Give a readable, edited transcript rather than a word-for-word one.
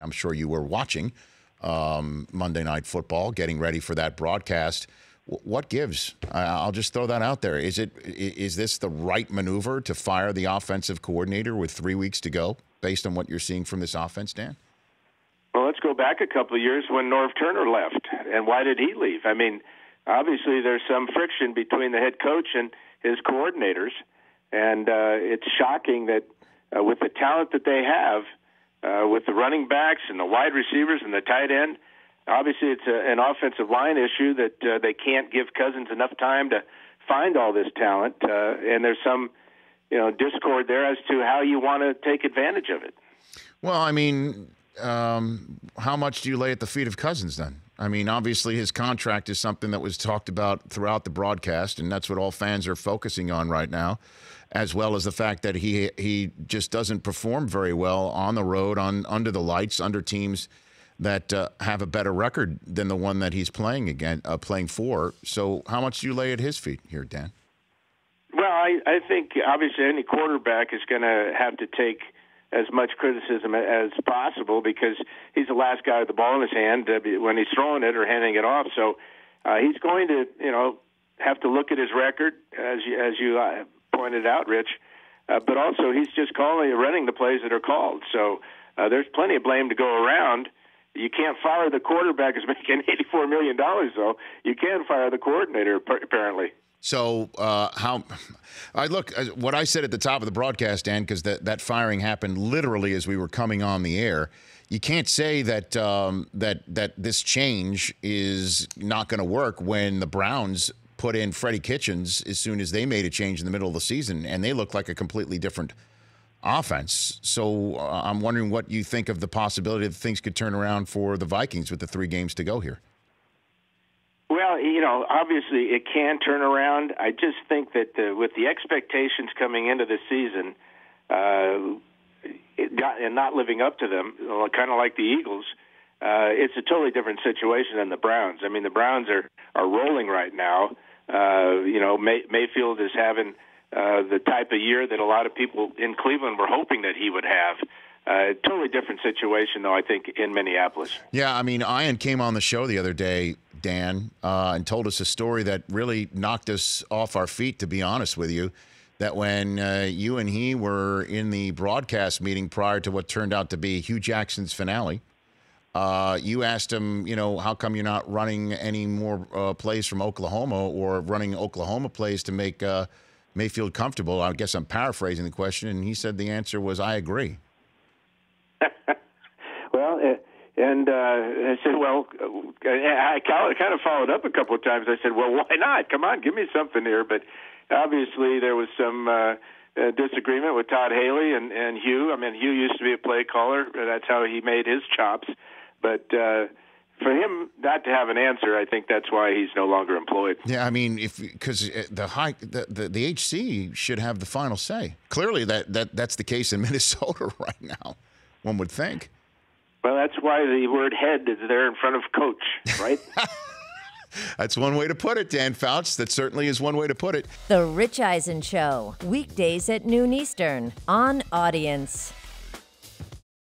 I'm sure you were watching Monday Night Football, getting ready for that broadcast. What gives? I'll just throw that out there. Is this the right maneuver to fire the offensive coordinator with 3 weeks to go, based on what you're seeing from this offense, Dan? Well, let's go back a couple of years when Norv Turner left. And why did he leave? I mean, obviously there's some friction between the head coach and his coordinators. And it's shocking that with the talent that they have, with the running backs and the wide receivers and the tight end, obviously it's an offensive line issue that they can't give Cousins enough time to find all this talent. And there's some, discord there as to how you want to take advantage of it. Well, I mean, how much do you lay at the feet of Cousins then? I mean, obviously his contract is something that was talked about throughout the broadcast, and that's what all fans are focusing on right now, as well as the fact that he just doesn't perform very well on the road, under the lights, under teams that have a better record than the one that he's playing for. So how much do you lay at his feet here, Dan? Well, I think obviously any quarterback is going to have to take as much criticism as possible because he's the last guy with the ball in his hand when he's throwing it or handing it off. So he's going to, have to look at his record, as you pointed out, Rich. But also he's just running the plays that are called. So there's plenty of blame to go around. You can't fire the quarterback who's making $84 million, though. You can fire the coordinator, apparently. So what I said at the top of the broadcast, Dan, because that firing happened literally as we were coming on the air. You can't say that that this change is not going to work when the Browns put in Freddie Kitchens as soon as they made a change in the middle of the season, and they look like a completely different offense. So I'm wondering what you think of the possibility that things could turn around for the Vikings with the 3 games to go here. Well, obviously it can turn around. I just think that with the expectations coming into the season and not living up to them, kind of like the Eagles, it's a totally different situation than the Browns. I mean, the Browns are rolling right now. Mayfield is having the type of year that a lot of people in Cleveland were hoping that he would have. Totally different situation, though, I think, in Minneapolis. Yeah, I mean, Ian came on the show the other day, Dan, and told us a story that really knocked us off our feet, to be honest with you, that when you and he were in the broadcast meeting prior to what turned out to be Hugh Jackson's finale, you asked him, how come you're not running any more plays from Oklahoma or running Oklahoma plays to make Mayfield comfortable? I guess I'm paraphrasing the question, and he said the answer was, I agree. Well, and I said, I kind of followed up a couple of times. I said, well, why not? Come on, give me something here. But obviously there was some disagreement with Todd Haley and Hugh. I mean, Hugh used to be a play caller. That's how he made his chops. But for him not to have an answer, I think that's why he's no longer employed. Yeah, I mean, because the HC should have the final say. Clearly, that's the case in Minnesota right now. One would think. Well, that's why the word head is there in front of coach, right? That's one way to put it, Dan Fouts. That certainly is one way to put it. The Rich Eisen Show, weekdays at noon Eastern on Audience.